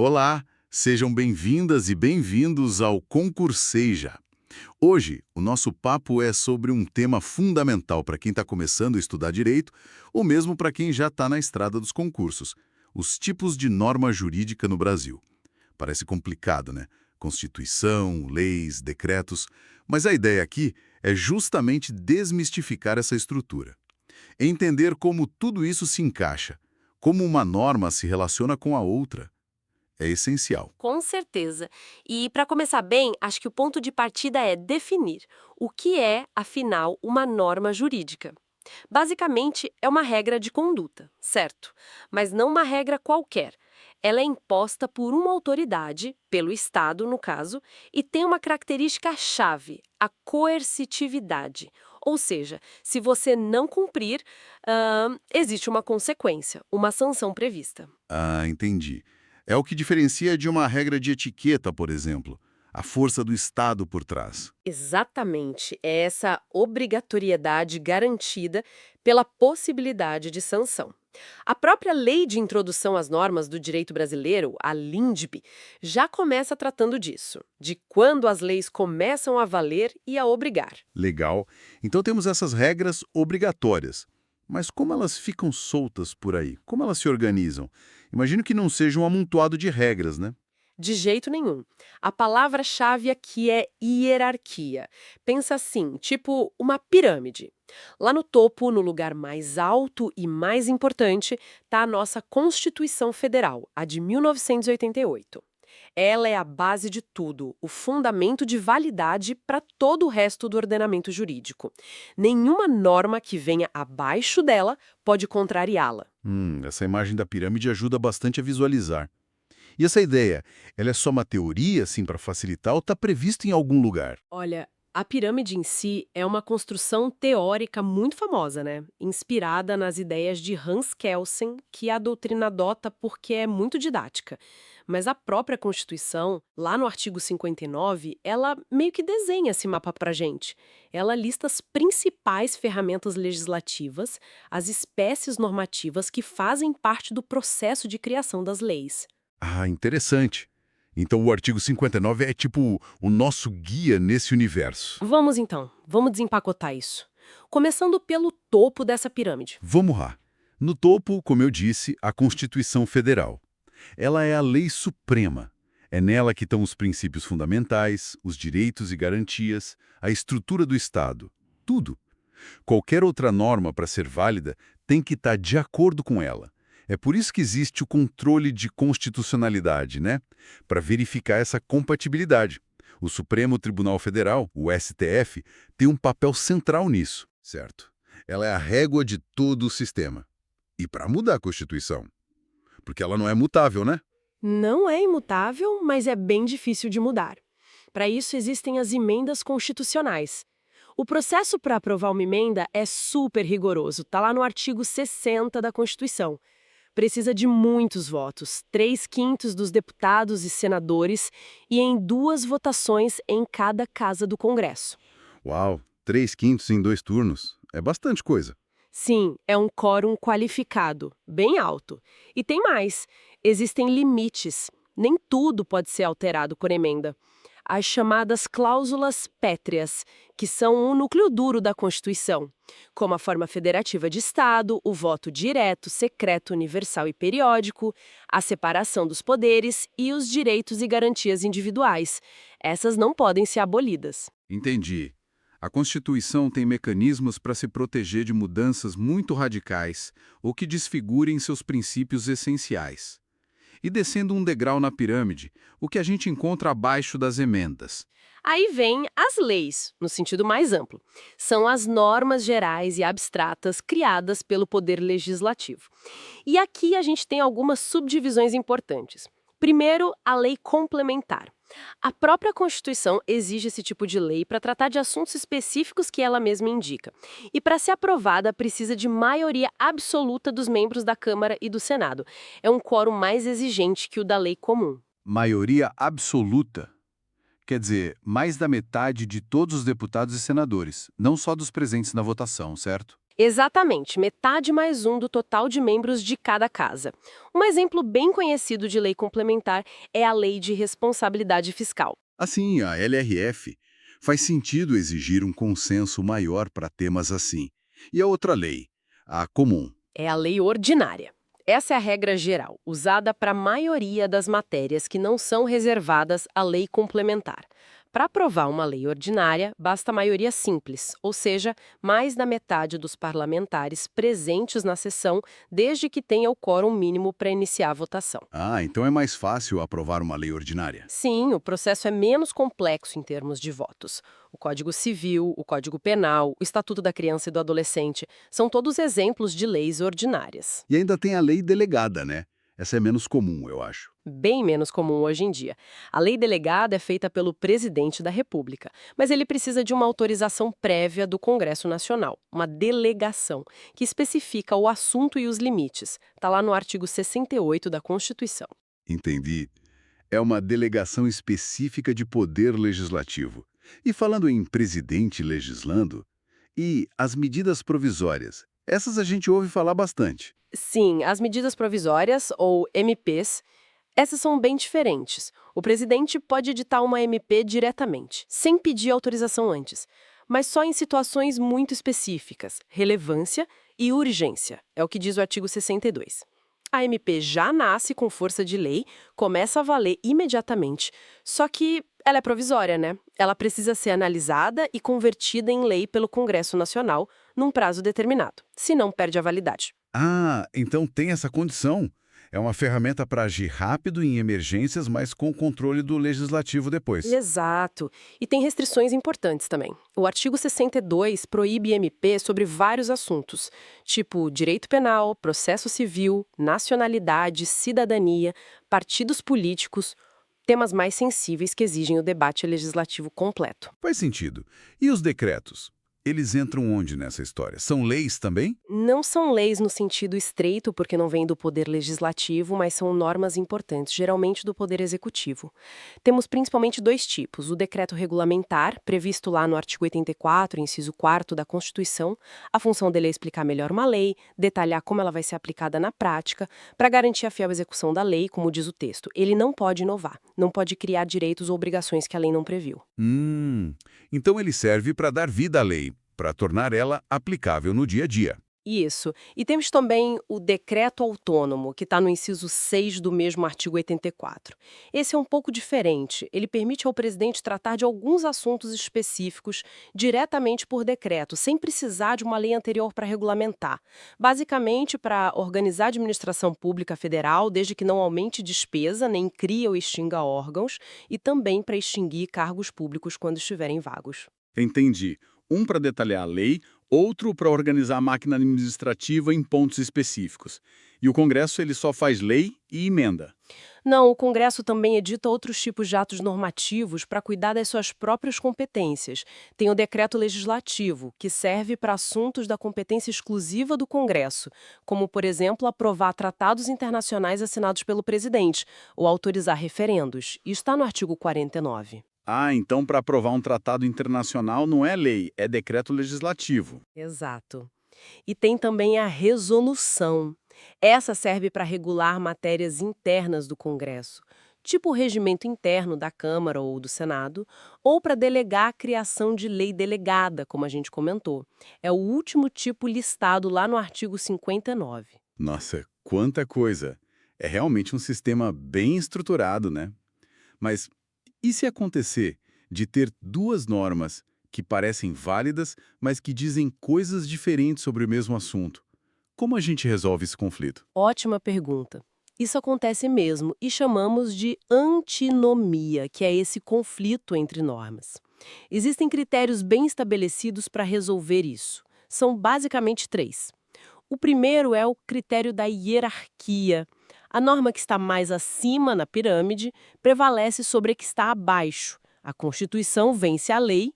Olá, sejam bem-vindas e bem-vindos ao Concurseja. Hoje, o nosso papo é sobre um tema fundamental para quem está começando a estudar direito ou mesmo para quem já está na estrada dos concursos: os tipos de norma jurídica no Brasil. Parece complicado, né? Constituição, leis, decretos, mas a ideia aqui é justamente desmistificar essa estrutura. Entender como tudo isso se encaixa, como uma norma se relaciona com a outra. É essencial. Com certeza. E para começar bem, acho que o ponto de partida é definir o que é, afinal, uma norma jurídica. Basicamente, é uma regra de conduta, certo? Mas não uma regra qualquer. Ela é imposta por uma autoridade, pelo Estado, no caso, e tem uma característica-chave, a coercitividade. Ou seja, se você não cumprir, existe uma consequência, uma sanção prevista. Ah, entendi. É o que diferencia de uma regra de etiqueta, por exemplo. A força do Estado por trás. Exatamente, é essa obrigatoriedade garantida pela possibilidade de sanção. A própria Lei de Introdução às Normas do Direito Brasileiro, a LINDB, já começa tratando disso, de quando as leis começam a valer e a obrigar. Legal. Então temos essas regras obrigatórias. Mas como elas ficam soltas por aí? Como elas se organizam? Imagino que não seja um amontoado de regras, né? De jeito nenhum. A palavra-chave aqui é hierarquia. Pensa assim, tipo uma pirâmide. Lá no topo, no lugar mais alto e mais importante, está a nossa Constituição Federal, a de 1988. Ela é a base de tudo, o fundamento de validade para todo o resto do ordenamento jurídico. Nenhuma norma que venha abaixo dela pode contrariá-la. Essa imagem da pirâmide ajuda bastante a visualizar. E essa ideia, ela é só uma teoria, assim, para facilitar, ou está prevista em algum lugar? Olha, a pirâmide em si é uma construção teórica muito famosa, né? Inspirada nas ideias de Hans Kelsen, que a doutrina adota porque é muito didática. Mas a própria Constituição, lá no artigo 59, ela meio que desenha esse mapa pra gente. Ela lista as principais ferramentas legislativas, as espécies normativas que fazem parte do processo de criação das leis. Ah, interessante. Então o artigo 59 é tipo o nosso guia nesse universo. Vamos então, vamos desempacotar isso. Começando pelo topo dessa pirâmide. Vamos lá. No topo, como eu disse, a Constituição Federal. Ela é a lei suprema. É nela que estão os princípios fundamentais, os direitos e garantias, a estrutura do Estado. Tudo. Qualquer outra norma, para ser válida, tem que estar de acordo com ela. É por isso que existe o controle de constitucionalidade, né? Para verificar essa compatibilidade. O Supremo Tribunal Federal, o STF, tem um papel central nisso, certo? Ela é a régua de todo o sistema. E para mudar a Constituição, porque ela não é mutável, né? Não é imutável, mas é bem difícil de mudar. Para isso existem as emendas constitucionais. O processo para aprovar uma emenda é super rigoroso, está lá no artigo 60 da Constituição. Precisa de muitos votos, 3/5 dos deputados e senadores, e em 2 votações em cada casa do Congresso. Uau, 3/5 em 2 turnos. É bastante coisa. Sim, é um quórum qualificado, bem alto. E tem mais: existem limites. Nem tudo pode ser alterado por emenda. As chamadas cláusulas pétreas, que são o núcleo duro da Constituição, como a forma federativa de Estado, o voto direto, secreto, universal e periódico, a separação dos poderes e os direitos e garantias individuais. Essas não podem ser abolidas. Entendi. A Constituição tem mecanismos para se proteger de mudanças muito radicais ou que desfigurem seus princípios essenciais. E descendo um degrau na pirâmide, o que a gente encontra abaixo das emendas? Aí vem as leis, no sentido mais amplo. São as normas gerais e abstratas criadas pelo Poder Legislativo. E aqui a gente tem algumas subdivisões importantes. Primeiro, a lei complementar. A própria Constituição exige esse tipo de lei para tratar de assuntos específicos que ela mesma indica. E para ser aprovada, precisa de maioria absoluta dos membros da Câmara e do Senado. É um quórum mais exigente que o da lei comum. Maioria absoluta. Quer dizer, mais da metade de todos os deputados e senadores, não só dos presentes na votação, certo? Exatamente, metade mais um do total de membros de cada casa. Um exemplo bem conhecido de lei complementar é a Lei de Responsabilidade Fiscal. Assim, a LRF faz sentido exigir um consenso maior para temas assim. E a outra lei, a comum. É a lei ordinária. Essa é a regra geral, usada para a maioria das matérias que não são reservadas à lei complementar. Para aprovar uma lei ordinária, basta maioria simples, ou seja, mais da metade dos parlamentares presentes na sessão, desde que tenha o quórum mínimo para iniciar a votação. Ah, então é mais fácil aprovar uma lei ordinária. Sim, o processo é menos complexo em termos de votos. O Código Civil, o Código Penal, o Estatuto da Criança e do Adolescente são todos exemplos de leis ordinárias. E ainda tem a lei delegada, né? Essa é menos comum, eu acho. Bem menos comum hoje em dia. A lei delegada é feita pelo presidente da República, mas ele precisa de uma autorização prévia do Congresso Nacional, uma delegação, que especifica o assunto e os limites. Está lá no artigo 68 da Constituição. Entendi. É uma delegação específica de poder legislativo. E falando em presidente legislando, e as medidas provisórias? Essas a gente ouve falar bastante. Sim, as medidas provisórias, ou MPs, essas são bem diferentes. O presidente pode editar uma MP diretamente, sem pedir autorização antes, mas só em situações muito específicas, relevância e urgência, é o que diz o artigo 62. A MP já nasce com força de lei, começa a valer imediatamente, só que ela é provisória, né? Ela precisa ser analisada e convertida em lei pelo Congresso Nacional num prazo determinado, senão perde a validade. Ah, então tem essa condição. É uma ferramenta para agir rápido em emergências, mas com controle do legislativo depois. Exato. E tem restrições importantes também. O artigo 62 proíbe MP sobre vários assuntos, tipo direito penal, processo civil, nacionalidade, cidadania, partidos políticos, temas mais sensíveis que exigem o debate legislativo completo. Faz sentido. E os decretos? Eles entram onde nessa história? São leis também? Não são leis no sentido estreito, porque não vêm do poder legislativo, mas são normas importantes, geralmente do poder executivo. Temos principalmente dois tipos: o decreto regulamentar, previsto lá no artigo 84, inciso 4º da Constituição. A função dele é explicar melhor uma lei, detalhar como ela vai ser aplicada na prática, para garantir a fiel execução da lei, como diz o texto. Ele não pode inovar, não pode criar direitos ou obrigações que a lei não previu. Então ele serve para dar vida à lei, para tornar ela aplicável no dia a dia. Isso. E temos também o decreto autônomo, que está no inciso 6 do mesmo artigo 84. Esse é um pouco diferente. Ele permite ao presidente tratar de alguns assuntos específicos diretamente por decreto, sem precisar de uma lei anterior para regulamentar. Basicamente, para organizar a administração pública federal, desde que não aumente despesa, nem crie ou extinga órgãos, e também para extinguir cargos públicos quando estiverem vagos. Entendi. Um para detalhar a lei, outro para organizar a máquina administrativa em pontos específicos. E o Congresso ele só faz lei e emenda. Não, o Congresso também edita outros tipos de atos normativos para cuidar das suas próprias competências. Tem o decreto legislativo, que serve para assuntos da competência exclusiva do Congresso, como, por exemplo, aprovar tratados internacionais assinados pelo presidente ou autorizar referendos. E está no artigo 49. Ah, então para aprovar um tratado internacional não é lei, é decreto legislativo. Exato. E tem também a resolução. Essa serve para regular matérias internas do Congresso, tipo o regimento interno da Câmara ou do Senado, ou para delegar a criação de lei delegada, como a gente comentou. É o último tipo listado lá no artigo 59. Nossa, quanta coisa! É realmente um sistema bem estruturado, né? Mas e se acontecer de ter duas normas que parecem válidas, mas que dizem coisas diferentes sobre o mesmo assunto? Como a gente resolve esse conflito? Ótima pergunta. Isso acontece mesmo e chamamos de antinomia, que é esse conflito entre normas. Existem critérios bem estabelecidos para resolver isso. São basicamente três. O primeiro é o critério da hierarquia. A norma que está mais acima na pirâmide prevalece sobre a que está abaixo. A Constituição vence a lei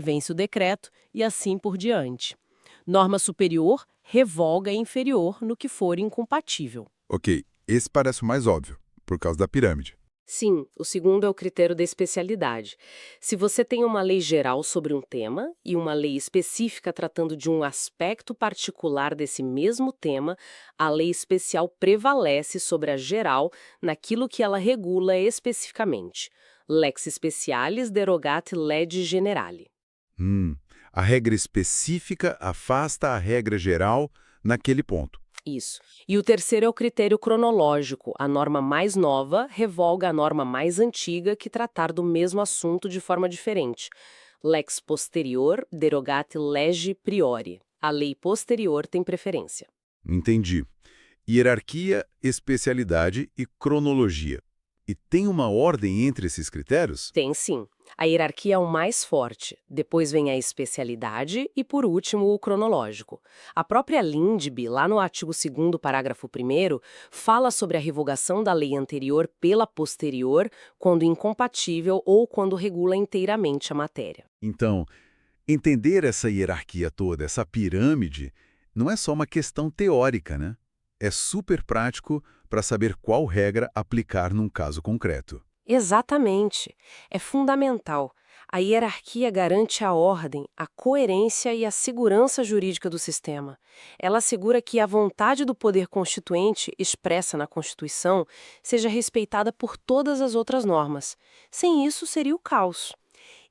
vence o decreto e assim por diante. Norma superior revoga a inferior no que for incompatível. Ok, esse parece o mais óbvio, por causa da pirâmide. Sim, o segundo é o critério da especialidade. Se você tem uma lei geral sobre um tema e uma lei específica tratando de um aspecto particular desse mesmo tema, a lei especial prevalece sobre a geral naquilo que ela regula especificamente. Lex specialis derogat lege generale. Hum, a regra específica afasta a regra geral naquele ponto. Isso. E o terceiro é o critério cronológico. A norma mais nova revoga a norma mais antiga que tratar do mesmo assunto de forma diferente. Lex posterior derogat lege priori. A lei posterior tem preferência. Entendi. Hierarquia, especialidade e cronologia. E tem uma ordem entre esses critérios? Tem sim. A hierarquia é o mais forte, depois vem a especialidade e, por último, o cronológico. A própria Lindby, lá no artigo 2º, parágrafo 1º, fala sobre a revogação da lei anterior pela posterior quando incompatível ou quando regula inteiramente a matéria. Então, entender essa hierarquia toda, essa pirâmide, não é só uma questão teórica, né? É super prático para saber qual regra aplicar num caso concreto. Exatamente. É fundamental. A hierarquia garante a ordem, a coerência e a segurança jurídica do sistema. Ela assegura que a vontade do poder constituinte, expressa na Constituição, seja respeitada por todas as outras normas. Sem isso, seria o caos.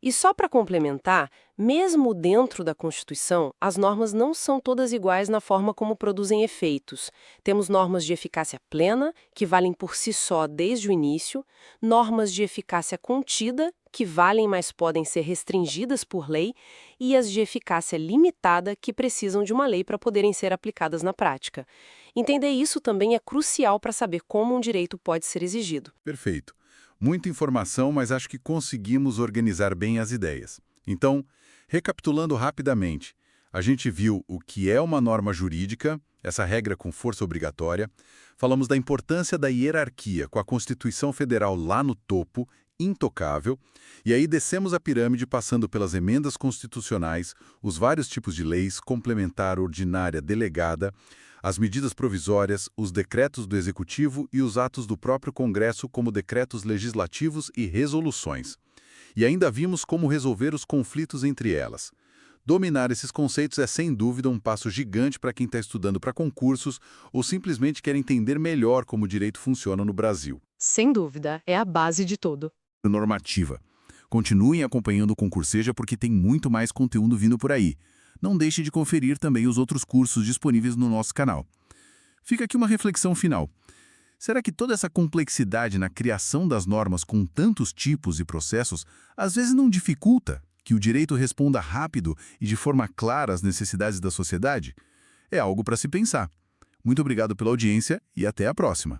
E só para complementar, mesmo dentro da Constituição, as normas não são todas iguais na forma como produzem efeitos. Temos normas de eficácia plena, que valem por si só desde o início, normas de eficácia contida, que valem, mas podem ser restringidas por lei, e as de eficácia limitada, que precisam de uma lei para poderem ser aplicadas na prática. Entender isso também é crucial para saber como um direito pode ser exigido. Perfeito. Muita informação, mas acho que conseguimos organizar bem as ideias. Então, recapitulando rapidamente, a gente viu o que é uma norma jurídica, essa regra com força obrigatória, falamos da importância da hierarquia com a Constituição Federal lá no topo, intocável, e aí descemos a pirâmide passando pelas emendas constitucionais, os vários tipos de leis, complementar, ordinária, delegada, as medidas provisórias, os decretos do Executivo e os atos do próprio Congresso como decretos legislativos e resoluções. E ainda vimos como resolver os conflitos entre elas. Dominar esses conceitos é sem dúvida um passo gigante para quem está estudando para concursos ou simplesmente quer entender melhor como o direito funciona no Brasil. Sem dúvida, é a base de tudo. Normativa. Continuem acompanhando o Concurseja porque tem muito mais conteúdo vindo por aí. Não deixe de conferir também os outros cursos disponíveis no nosso canal. Fica aqui uma reflexão final. Será que toda essa complexidade na criação das normas com tantos tipos e processos às vezes não dificulta que o direito responda rápido e de forma clara às necessidades da sociedade? É algo para se pensar. Muito obrigado pela audiência e até a próxima.